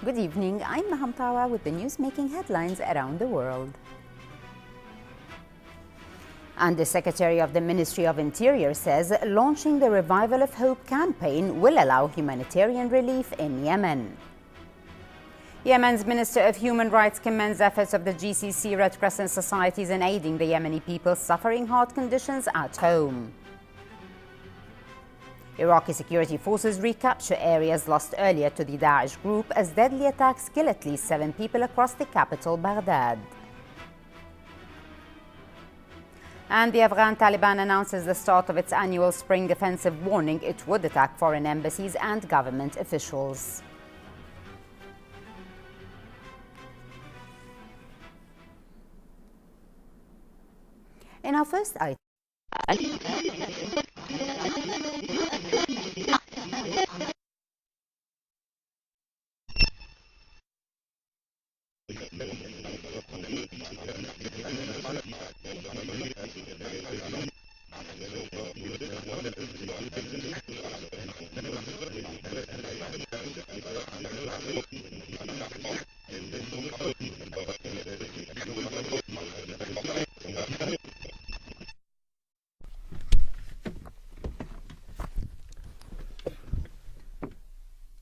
Good evening, I'm Maham Tawa with the news making headlines around the world. And the Secretary of the Ministry of Interior says launching the Revival of Hope campaign will allow humanitarian relief in Yemen. Yemen's Minister of Human Rights commends efforts of the GCC Red Crescent societies in aiding the Yemeni people suffering hard conditions at home. Iraqi security forces recapture areas lost earlier to the Daesh group as deadly attacks kill at least 7 people across the capital, Baghdad. And the Afghan Taliban announces the start of its annual spring offensive, warning it would attack foreign embassies and government officials. In our first item,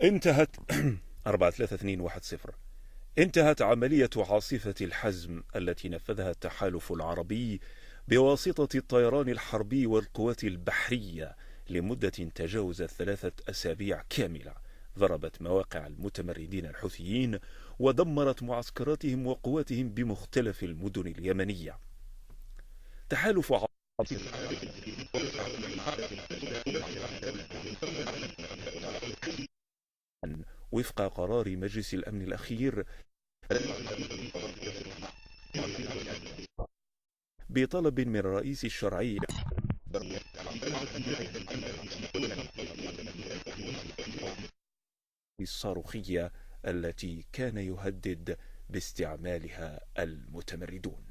انتهت 4-3-2-1-0. انتهت عملية عاصفة الحزم التي نفذها التحالف العربي بواسطة الطيران الحربي والقوات البحرية لمدة تجاوزت 3 أسابيع كاملة. ضربت مواقع المتمردين الحوثيين ودمرت معسكراتهم وقواتهم بمختلف المدن اليمنية. تحالف وفق قرار مجلس الأمن الأخير بطلب من الرئيس الشرعي الصاروخية التي كان يهدد باستعمالها المتمردون.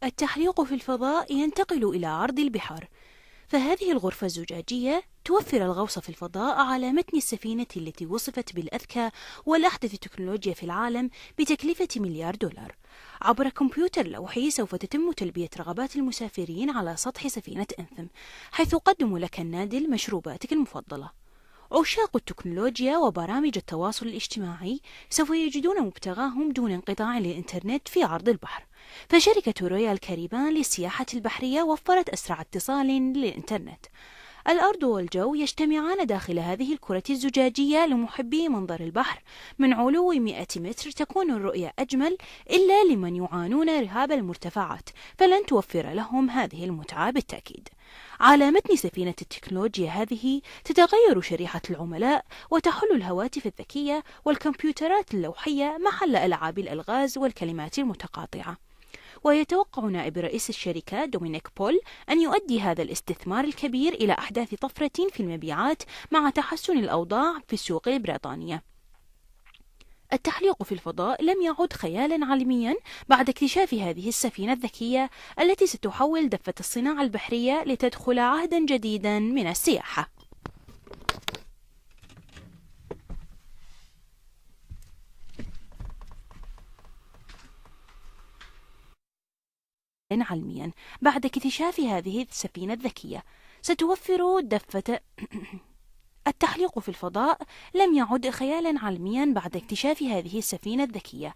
التحليق في الفضاء ينتقل إلى عرض البحر، فهذه الغرفة الزجاجية توفر الغوص في الفضاء على متن السفينة التي وصفت بالأذكى والأحدث تكنولوجيا في العالم بتكلفة $1 مليار. عبر كمبيوتر لوحي سوف تتم تلبية رغبات المسافرين على سطح سفينة أنثم، حيث قدم لك النادل مشروباتك المفضلة. عشاق التكنولوجيا وبرامج التواصل الاجتماعي سوف يجدون مبتغاهم دون انقطاع للإنترنت في عرض البحر، فشركة رويال كاريبان للسياحة البحرية وفرت أسرع اتصال للإنترنت. الأرض والجو يجتمعان داخل هذه الكرة الزجاجية لمحبي منظر البحر. من علو 100 متر تكون الرؤية أجمل، إلا لمن يعانون رهاب المرتفعات فلن توفر لهم هذه المتعة بالتأكيد. على متن سفينة التكنولوجيا هذه تتغير شريحة العملاء وتحل الهواتف الذكية والكمبيوترات اللوحية محل ألعاب الألغاز والكلمات المتقاطعة. ويتوقع نائب رئيس الشركة دومينيك بول أن يؤدي هذا الاستثمار الكبير إلى أحداث طفرة في المبيعات مع تحسن الأوضاع في السوق البريطانية. التحليق في الفضاء لم يعد خيالا علميا بعد اكتشاف هذه السفينة الذكية التي ستحول دفة الصناعة البحرية لتدخل عهدا جديدا من السياحة. علميا بعد اكتشاف هذه السفينة الذكية ستوفر دفة التحليق في الفضاء لم يعد خيالا علميا بعد اكتشاف هذه السفينة الذكية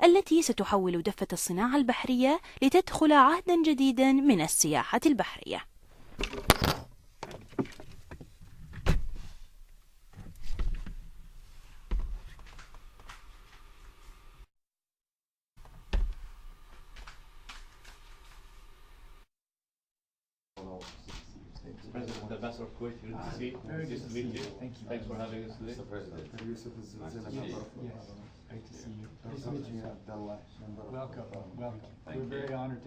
التي ستحول دفة الصناعة البحرية لتدخل عهدا جديدا من السياحة البحرية. President, the Ambassador of Kuwait, good to see you. Nice to meet you. Thanks for having us today. Mr. President. Yes, great to see you. Nice to meet you, Abdullah. Welcome, welcome. Thank We're you. very honored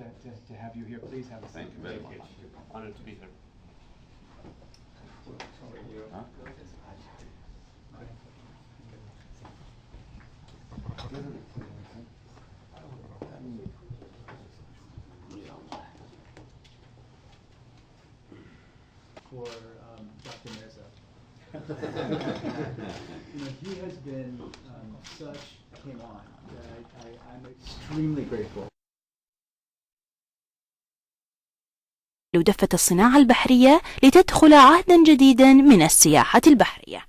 to have you here. Please have a seat. Thank you very much. Honored to be here. For Dr. Meza. He has been such a came on that I'm extremely grateful. دفة الصناعة البحرية لتدخل عهدا جديدا من السياحة البحرية.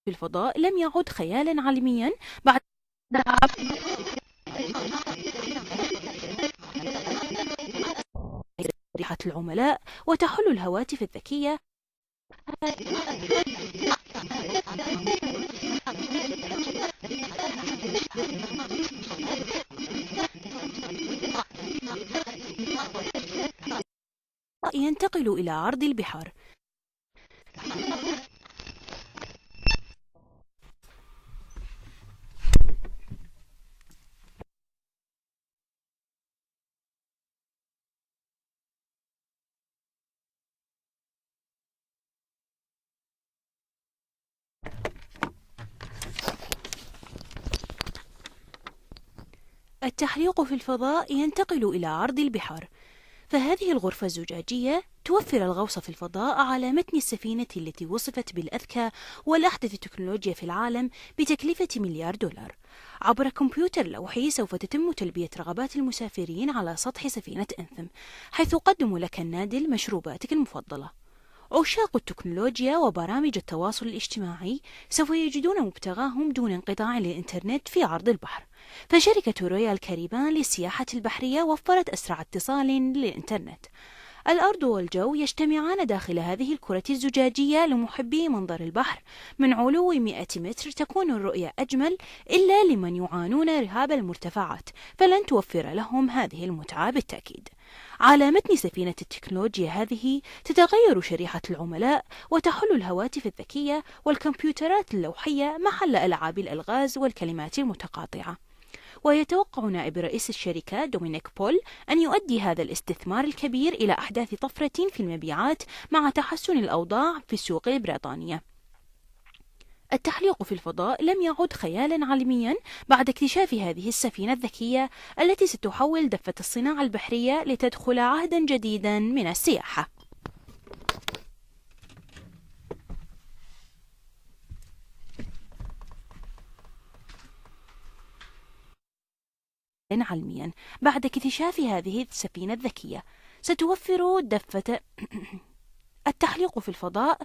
في الفضاء لم يعد خيالا علميا بعد شريحة العملاء وتحل الهواتف الذكية ينتقل إلى عرض البحار. التحليق في الفضاء ينتقل إلى عرض البحار، فهذه الغرفة الزجاجية توفر الغوص في الفضاء على متن السفينة التي وصفت بالأذكى والأحدث تكنولوجيا في العالم بتكلفة $1 مليار. عبر كمبيوتر لوحي سوف تتم تلبية رغبات المسافرين على سطح سفينة أنثم، حيث قدم لك النادل مشروباتك المفضلة. عشاق التكنولوجيا وبرامج التواصل الاجتماعي سوف يجدون مبتغاهم دون انقطاع للإنترنت في عرض البحر، فشركة رويال كاريبان للسياحة البحرية وفرت أسرع اتصال للإنترنت. الأرض والجو يجتمعان داخل هذه الكرة الزجاجية لمحبي منظر البحر. من علو 100 متر تكون الرؤية أجمل، إلا لمن يعانون رهاب المرتفعات فلن توفر لهم هذه المتعة بالتأكيد. على متن سفينة التكنولوجيا هذه تتغير شريحة العملاء وتحل الهواتف الذكية والكمبيوترات اللوحية محل ألعاب الألغاز والكلمات المتقاطعة. ويتوقع نائب رئيس الشركة دومينيك بول أن يؤدي هذا الاستثمار الكبير إلى أحداث طفرة في المبيعات مع تحسن الأوضاع في السوق البريطانية. التحليق في الفضاء لم يعد خيالا علميا بعد اكتشاف هذه السفينة الذكية التي ستحول دفة الصناعة البحرية لتدخل عهدا جديدا من السياحة. علميا بعد اكتشاف هذه السفينة الذكية ستوفر دفة التحليق في الفضاء.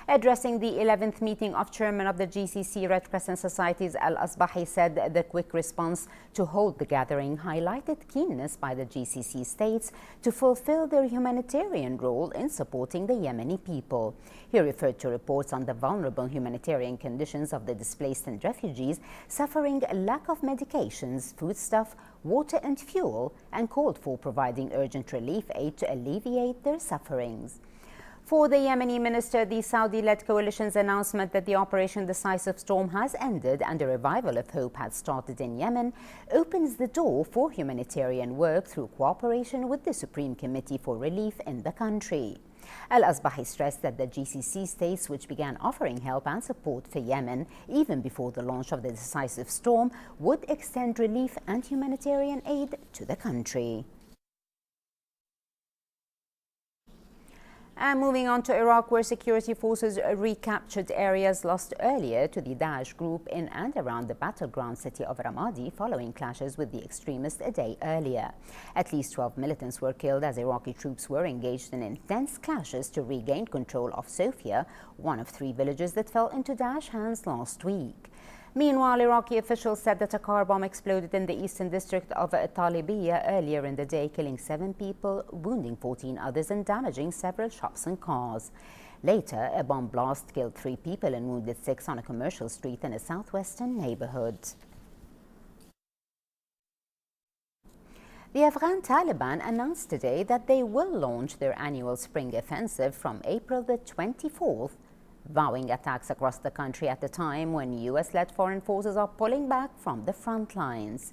Addressing the 11th meeting of chairman of the GCC Red Crescent Societies, Al-Asbahi said the quick response to hold the gathering highlighted keenness by the GCC states to fulfill their humanitarian role in supporting the Yemeni people. He referred to reports on the vulnerable humanitarian conditions of the displaced and refugees suffering a lack of medications, foodstuff, water and fuel, and called for providing urgent relief aid to alleviate their sufferings. For the Yemeni minister, the Saudi-led coalition's announcement that the Operation Decisive Storm has ended and a revival of hope has started in Yemen opens the door for humanitarian work through cooperation with the Supreme Committee for Relief in the country. Al-Asbahi stressed that the GCC states, which began offering help and support for Yemen even before the launch of the Decisive Storm, would extend relief and humanitarian aid to the country. And moving on to Iraq, where security forces recaptured areas lost earlier to the Daesh group in and around the battleground city of Ramadi following clashes with the extremists a day earlier. At least 12 militants were killed as Iraqi troops were engaged in intense clashes to regain control of Sofia, one of 3 villages that fell into Daesh hands last week. Meanwhile, Iraqi officials said that a car bomb exploded in the eastern district of Talibiyah earlier in the day, killing 7 people, wounding 14 others and damaging several shops and cars. Later, a bomb blast killed 3 people and wounded 6 on a commercial street in a southwestern neighborhood. The Afghan Taliban announced today that they will launch their annual spring offensive from April the 24th, vowing attacks across the country at a time when US-led foreign forces are pulling back from the front lines.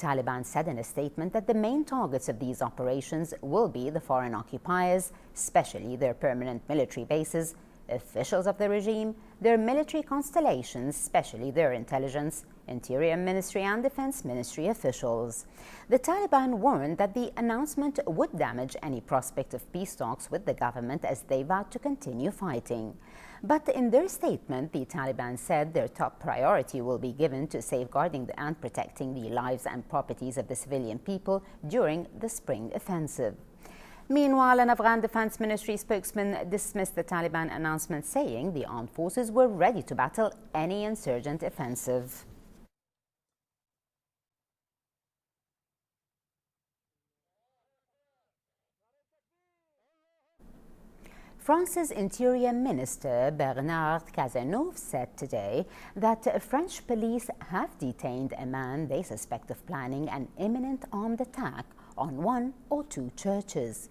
Taliban said in a statement that the main targets of these operations will be the foreign occupiers, especially their permanent military bases, officials of the regime, their military constellations, especially their intelligence, Interior Ministry and Defense Ministry officials. The Taliban warned that the announcement would damage any prospect of peace talks with the government as they vowed to continue fighting. But in their statement, the Taliban said their top priority will be given to safeguarding and protecting the lives and properties of the civilian people during the spring offensive. Meanwhile, an Afghan Defense Ministry spokesman dismissed the Taliban announcement, saying the armed forces were ready to battle any insurgent offensive. France's Interior Minister Bernard Cazeneuve said today that French police have detained a man they suspect of planning an imminent armed attack on one or two churches.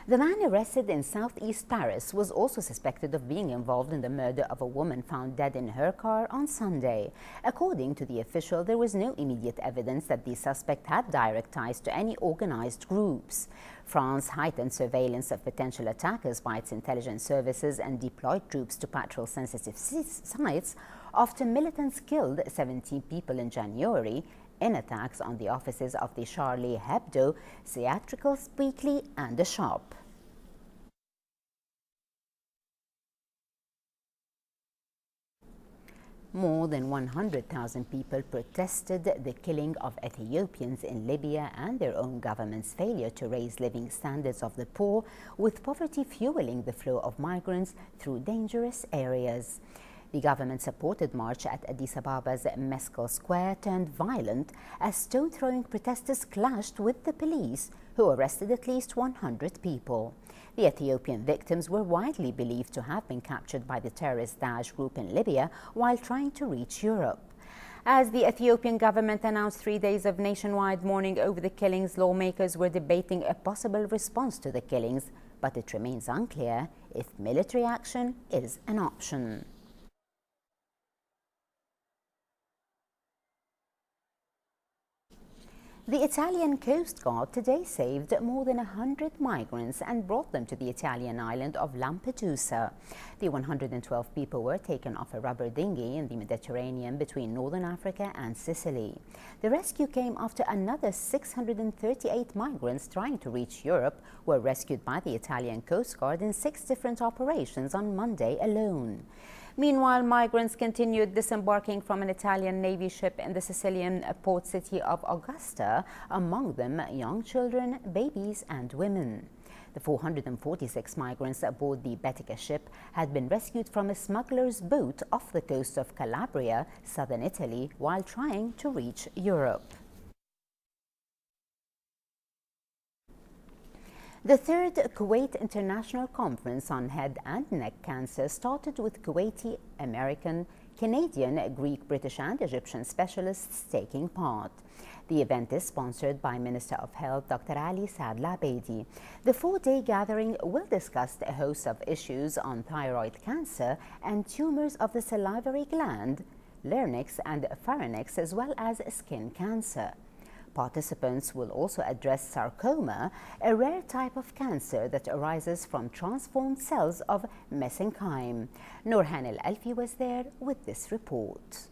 The man arrested in southeast Paris was also suspected of being involved in the murder of a woman found dead in her car on Sunday. According to the official, there was no immediate evidence that the suspect had direct ties to any organized groups. France heightened surveillance of potential attackers by its intelligence services and deployed troops to patrol sensitive sites after militants killed 17 people in January in attacks on the offices of the Charlie Hebdo, theatrical weekly, and a shop. More than 100,000 people protested the killing of Ethiopians in Libya and their own government's failure to raise living standards of the poor, with poverty fueling the flow of migrants through dangerous areas. The government-supported march at Addis Ababa's Meskel Square turned violent as stone-throwing protesters clashed with the police, who arrested at least 100 people. The Ethiopian victims were widely believed to have been captured by the terrorist Daesh group in Libya while trying to reach Europe. As the Ethiopian government announced 3 days of nationwide mourning over the killings, lawmakers were debating a possible response to the killings, but it remains unclear if military action is an option. The Italian Coast Guard today saved more than 100 migrants and brought them to the Italian island of Lampedusa. The 112 people were taken off a rubber dinghy in the Mediterranean between northern Africa and Sicily. The rescue came after another 638 migrants trying to reach Europe were rescued by the Italian Coast Guard in 6 different operations on Monday alone. Meanwhile, migrants continued disembarking from an Italian Navy ship in the Sicilian port city of Augusta, among them young children, babies and women. The 446 migrants aboard the Betica ship had been rescued from a smuggler's boat off the coast of Calabria, southern Italy, while trying to reach Europe. The third Kuwait International Conference on Head and Neck Cancer started with Kuwaiti, American, Canadian, Greek, British and Egyptian specialists taking part. The event is sponsored by Minister of Health Dr. Ali Saad Al-Abeidi. The 4-day gathering will discuss a host of issues on thyroid cancer and tumors of the salivary gland, larynx and pharynx, as well as skin cancer. Participants will also address sarcoma, a rare type of cancer that arises from transformed cells of mesenchyme. Nourhan Al-Alfi was there with this report.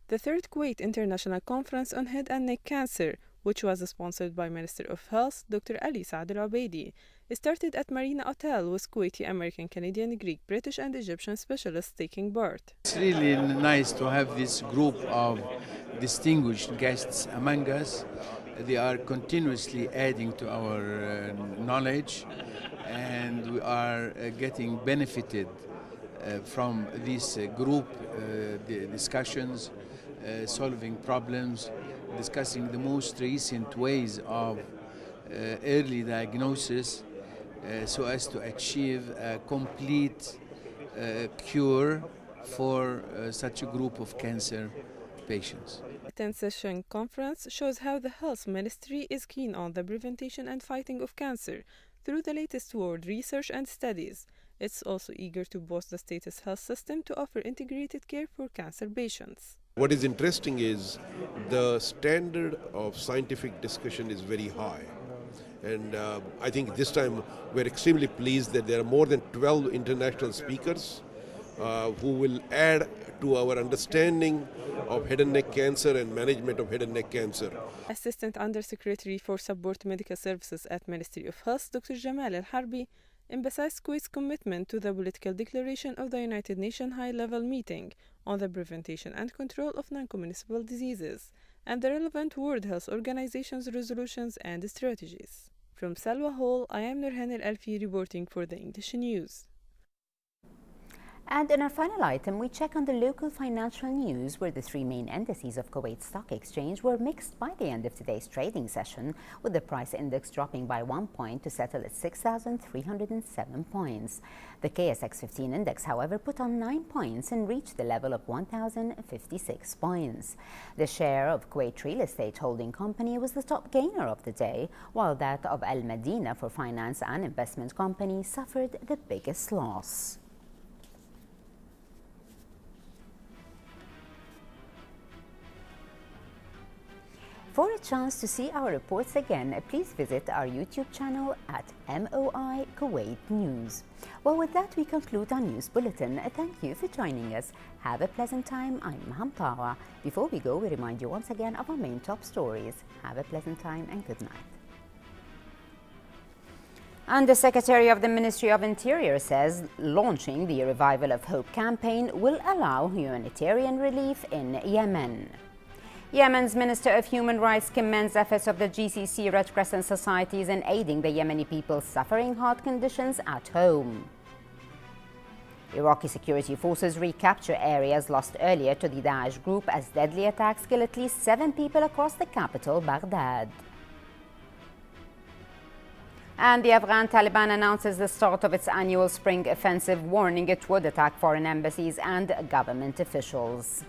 The third Kuwait International Conference on Head and Neck Cancer, which was sponsored by Minister of Health Dr. Ali Saad Al-Abeidi, started at Marina Hotel with Kuwaiti, American, Canadian, Greek, British and Egyptian specialists taking part. It's really nice to have this group of distinguished guests among us. They are continuously adding to our knowledge, and we are getting benefited from this group the discussions, solving problems, discussing the most recent ways of early diagnosis so as to achieve a complete cure for such a group of cancer patients. The 10-session conference shows how the health ministry is keen on the prevention and fighting of cancer through the latest world research and studies. It's also eager to boost the state's health system to offer integrated care for cancer patients. What is interesting is the standard of scientific discussion is very high. And I think this time we're extremely pleased that there are more than 12 international speakers who will add to our understanding of head and neck cancer and management of head and neck cancer. Assistant Undersecretary for Support Medical Services at Ministry of Health, Dr. Jamal Al-Harbi, emphasized Kuwait's commitment to the political declaration of the United Nations High-Level Meeting on the prevention and control of non-communicable diseases and the relevant World Health Organization's resolutions and strategies. From Salwa Hall, I am Nurhan Al-Alfi reporting for the English News. And in our final item, we check on the local financial news, where the three main indices of Kuwait Stock Exchange were mixed by the end of today's trading session, with the price index dropping by 1 point to settle at 6,307 points. The KSX 15 index, however, put on 9 points and reached the level of 1,056 points. The share of Kuwait Real Estate Holding Company was the top gainer of the day, while that of Al Madina for Finance and Investment Company suffered the biggest loss. For a chance to see our reports again, please visit our YouTube channel at MOI Kuwait News. Well, with that, we conclude our news bulletin. Thank you for joining us. Have a pleasant time. I'm Hamtawa. Before we go, we remind you once again of our main top stories. Have a pleasant time and good night. And the Secretary of the Ministry of Interior says launching the Revival of Hope campaign will allow humanitarian relief in Yemen. Yemen's Minister of Human Rights commends efforts of the GCC Red Crescent Societies in aiding the Yemeni people suffering heart conditions at home. Iraqi security forces recapture areas lost earlier to the Daesh group as deadly attacks kill at least 7 people across the capital, Baghdad. And the Afghan Taliban announces the start of its annual spring offensive, warning it would attack foreign embassies and government officials.